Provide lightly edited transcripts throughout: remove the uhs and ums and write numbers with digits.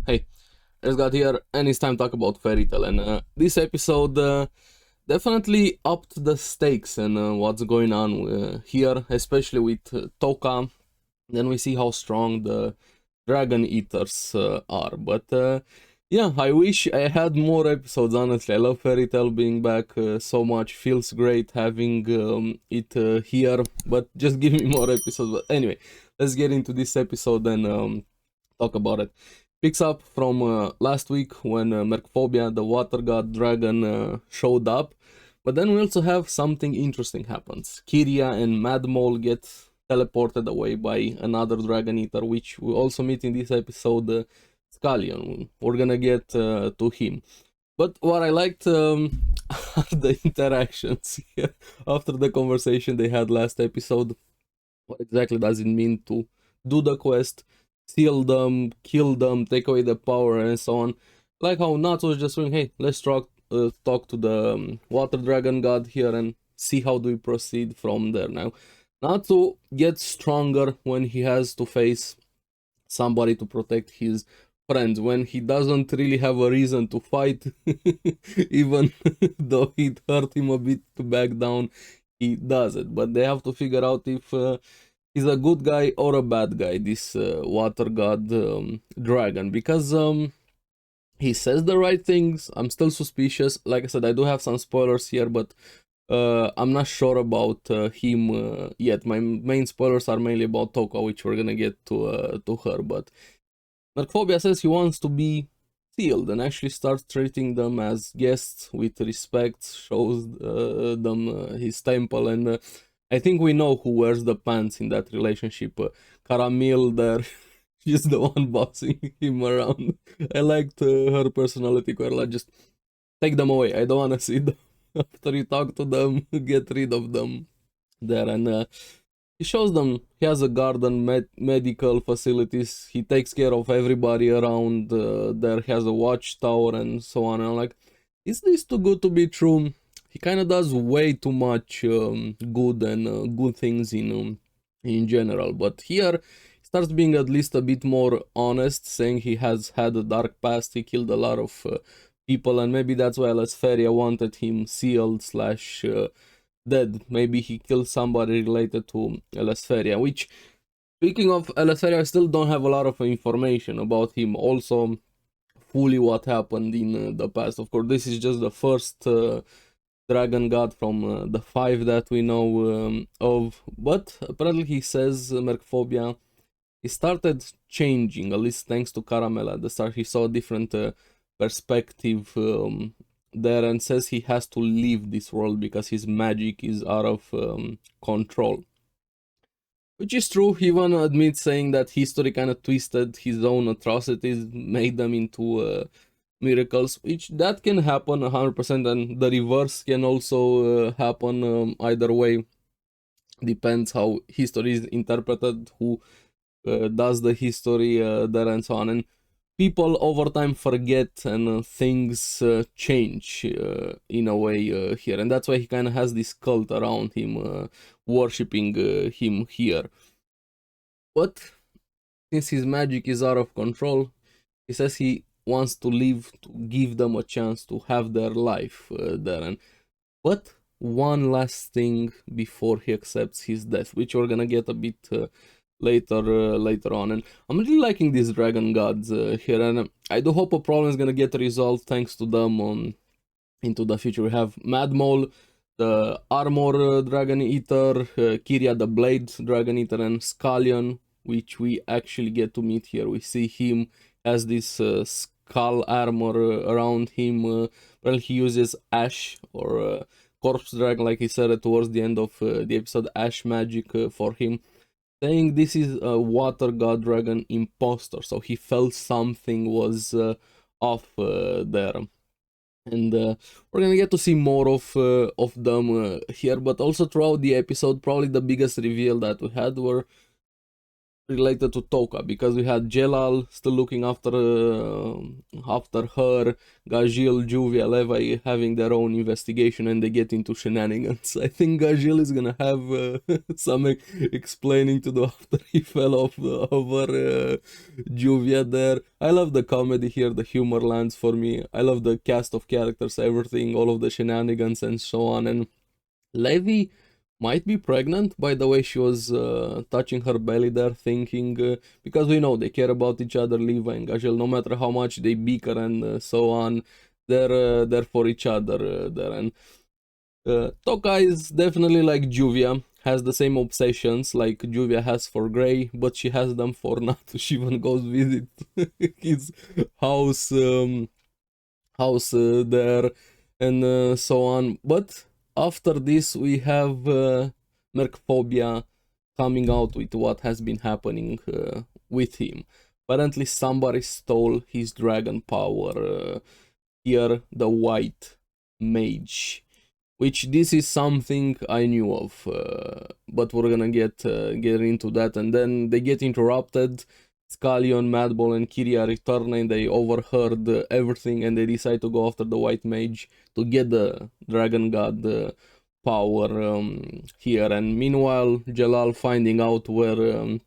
Hey, it's got here, and it's time to talk about Fairy Tail. And this episode definitely upped the stakes and what's going on here, especially with Toka. Then we see how strong the Dragon Eaters are. But yeah, I wish I had more episodes, honestly. I love Fairy Tail being back so much. Feels great having it here, but just give me more episodes. But anyway, let's get into this episode and talk about it. Picks up from last week when Merkphobia, the water god dragon, showed up. But then we also have something interesting happens. Kiria and Mad Mole get teleported away by another dragon eater, which we also meet in this episode, Scallion. We're gonna get to him. But what I liked are the interactions here after the conversation they had last episode. What exactly does it mean to do the quest, seal them, kill them, take away the power, and so on? Like how Natsu was just saying, hey, let's talk to the water dragon god here and see how do we proceed from there now. Natsu gets stronger when he has to face somebody to protect his friends, when he doesn't really have a reason to fight, even though it hurt him a bit to back down, he does it. But they have to figure out if he's a good guy or a bad guy, this water god dragon, because he says the right things. I'm still suspicious. Like I said, I do have some spoilers here, but I'm not sure about him yet. My main spoilers are mainly about Toka, which we're gonna get to her. But Merkphobia says he wants to be sealed and actually starts treating them as guests with respect, shows them his temple, and I think we know who wears the pants in that relationship. Caramel there. She's the one bossing him around. I liked her personality quite a lot. Just take them away. I don't want to see them. After you talk to them, get rid of them there. And he shows them he has a garden, medical facilities. He takes care of everybody around there. He has a watchtower and so on. And I'm like, is this too good to be true? He kind of does way too much good and good things in general. But here, starts being at least a bit more honest, saying he has had a dark past, he killed a lot of people, and maybe that's why Lesferia wanted him sealed slash dead. Maybe he killed somebody related to Lesferia, which, speaking of Lesferia, I still don't have a lot of information about him. Also, fully what happened in the past. Of course, this is just the first dragon god from the 5 that we know of, but apparently he says Merkphobia, he started changing, at least thanks to Caramel at the start. He saw a different perspective there and says he has to leave this world because his magic is out of control. Which is true. He even admits, saying that history kind of twisted his own atrocities, made them into miracles, which that can happen 100%, and the reverse can also happen either way. Depends how history is interpreted, who does the history there and so on. And people over time forget and things change in a way here. And that's why he kind of has this cult around him, worshipping him here. But since his magic is out of control, he says he wants to live to give them a chance to have their life there. And but one last thing before he accepts his death, which we're gonna get a bit later on. And I'm really liking these dragon gods here, and I do hope a problem is gonna get resolved thanks to them into the future. We have Mad Mole, the armor dragon eater, Kiria the blade dragon eater, and Scallion, which we actually get to meet here. We see him as this skull armor around him. Well, he uses ash or corpse dragon, like he said towards the end of the episode, ash magic for him, saying this is a water god dragon imposter, so he felt something was off there. And we're gonna get to see more of them here, but also throughout the episode, probably the biggest reveal that we had were related to Toka, because we had Jelal still looking after her, Gajil, Juvia, Levi having their own investigation, and they get into shenanigans. I think Gajil is gonna have some explaining to do after he fell off over Juvia there. I love the comedy here, the humor lands for me. I love the cast of characters, everything, all of the shenanigans and so on. And Levi might be pregnant by the way she was touching her belly there, thinking, because we know they care about each other, Levi and Gajel, no matter how much they bicker and so on, they're for each other there. And Toka is definitely like Juvia, has the same obsessions like Juvia has for Grey, but she has them for Natu. She even goes visit his house, there, and so on. But after this, we have Merkphobia coming out with what has been happening with him. Apparently, somebody stole his dragon power. Here, the white mage, which this is something I knew of, but we're gonna get into that. And then they get interrupted. Scallion, Madball, and Kyria return, and they overheard everything, and they decide to go after the white mage to get the dragon god power here. And meanwhile, Jelal finding out where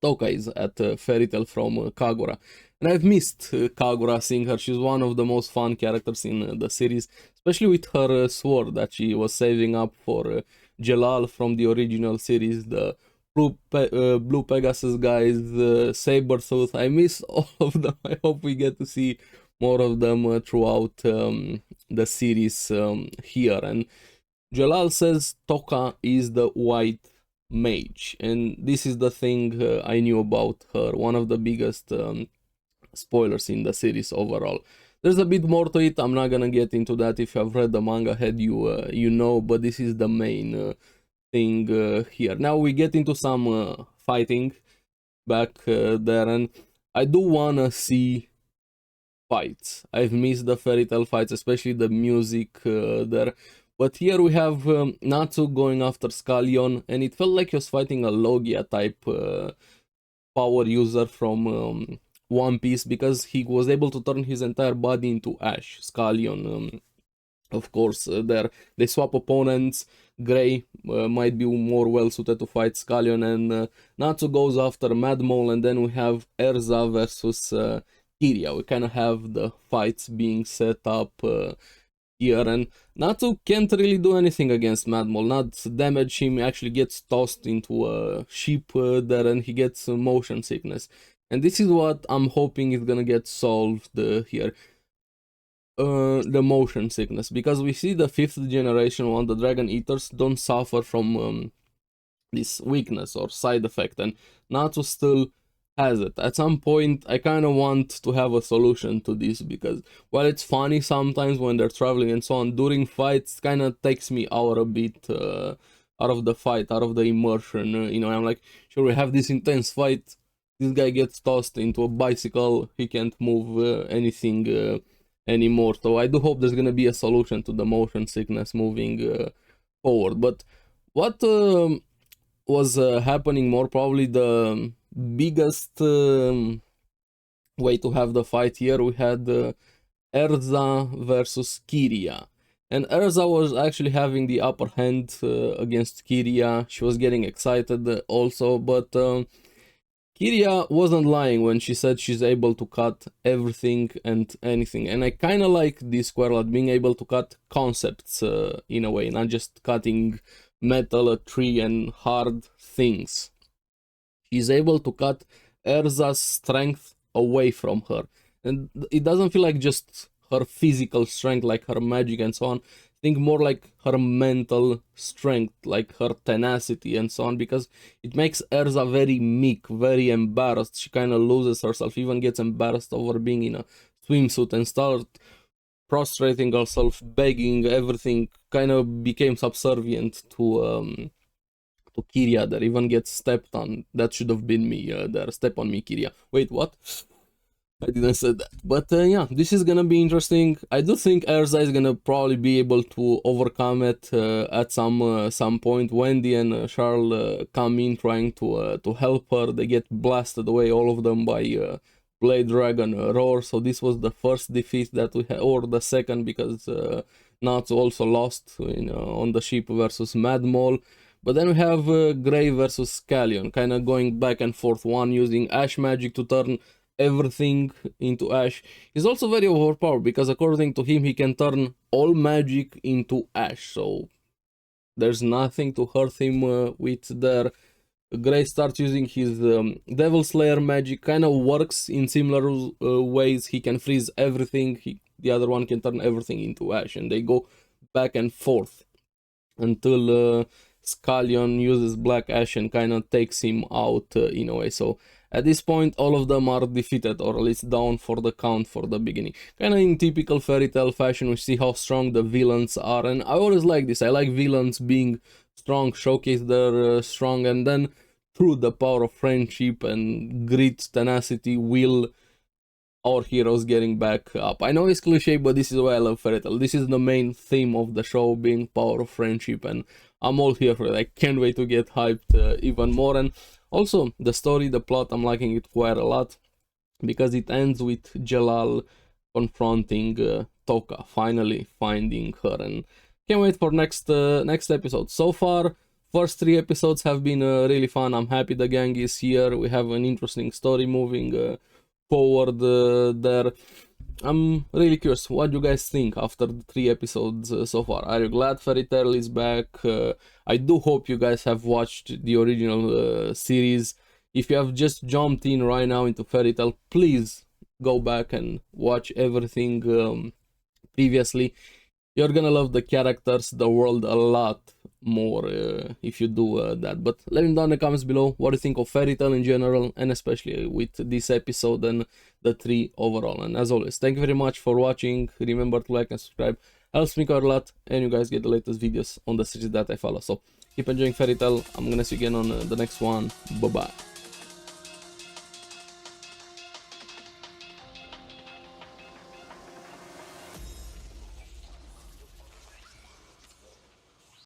Toka is at Fairy Tail from Kagura. And I've missed Kagura, seeing her. She's one of the most fun characters in the series, especially with her sword that she was saving up for Jelal from the original series, the Blue Pegasus guys, Sabertooth. I miss all of them. I hope we get to see more of them throughout the series here. And Jalal says Toka is the white mage, and this is the thing I knew about her. One of the biggest spoilers in the series overall. There's a bit more to it. I'm not gonna get into that. If you have read the manga ahead, you know. But this is the main thing here. Now we get into some fighting back there, and I do wanna see fights. I've missed the Fairy Tail fights, especially the music there. But here we have Natsu going after Scallion, and it felt like he was fighting a Logia type power user from One Piece, because he was able to turn his entire body into ash. Scallion, of course, there they swap opponents. Grey might be more well suited to fight Scallion, and Natsu goes after Mad Mole, and then we have Erza versus Kyria. We kind of have the fights being set up here, and Natsu can't really do anything against Mad Mole, not damage him. He actually gets tossed into a ship there, and he gets motion sickness. And this is what I'm hoping is gonna get solved here. The motion sickness, because we see the 5th generation one, the Dragon Eaters, don't suffer from this weakness or side effect, and Natsu still has it. At some point, I kind of want to have a solution to this, because while it's funny sometimes when they're traveling and so on, during fights kind of takes me out a bit out of the fight, out of the immersion. You know, I'm like, sure, we have this intense fight, this guy gets tossed into a bicycle, he can't move anything anymore. So I do hope there's gonna be a solution to the motion sickness moving forward. But what was happening more, probably the biggest way to have the fight here, we had Erza versus Kyria. And Erza was actually having the upper hand against Kyria. She was getting excited also, but Kyria wasn't lying when she said she's able to cut everything and anything. And I kind of like this Square Lad being able to cut concepts in a way, not just cutting metal, a tree, and hard things. She's able to cut Erza's strength away from her. And it doesn't feel like just her physical strength, like her magic and so on. Think more like her mental strength, like her tenacity and so on, because it makes Erza very meek, very embarrassed. She kind of loses herself, even gets embarrassed over being in a swimsuit and start prostrating herself, begging, everything kind of became subservient to Kyria there, even gets stepped on. That should have been me there. Step on me, Kyria. Wait, what? I didn't say that. But yeah, this is gonna be interesting. I do think Erza is gonna probably be able to overcome it at some point. Wendy and Charles come in trying to help her. They get blasted away, all of them, by Blade Dragon Roar. So this was the first defeat that we had, or the second, because Natsu also lost on the ship versus Mad Mole. But then we have Grey versus Scallion, kind of going back and forth. One using Ash magic to turn everything into ash. He's also very overpowered because according to him he can turn all magic into ash, so there's nothing to hurt him with there. Grey starts using his Devil Slayer magic, kind of works in similar ways. He can freeze everything, the other one can turn everything into ash, and they go back and forth until Scallion uses Black Ash and kind of takes him out in a way. So at this point, all of them are defeated, or at least down for the count for the beginning. Kind of in typical fairy tale fashion, we see how strong the villains are, and I always like this. I like villains being strong, showcase their strong, and then through the power of friendship and grit, tenacity, will, our heroes getting back up. I know it's cliche, but this is why I love fairy tale. This is the main theme of the show, being power of friendship, and I'm all here for it. I can't wait to get hyped even more. And also the story, the plot, I'm liking it quite a lot because it ends with Jalal confronting Toka, finally finding her, and can't wait for next episode. So far, first 3 episodes have been really fun. I'm happy the gang is here. We have an interesting story moving forward there. I'm really curious, what do you guys think after the 3 episodes so far? Are you glad Fairy Tail is back? I do hope you guys have watched the original series. If you have just jumped in right now into Fairy Tail, please go back and watch everything previously. You're gonna love the characters, the world a lot more if you do that. But let me know in the comments below what you think of Fairy Tail in general, and especially with this episode and the 3 overall. And as always, thank you very much for watching. Remember to like and subscribe, helps me quite a lot, and you guys get the latest videos on the series that I follow. So keep enjoying Fairy Tail. I'm gonna see you again on the next one. Bye bye.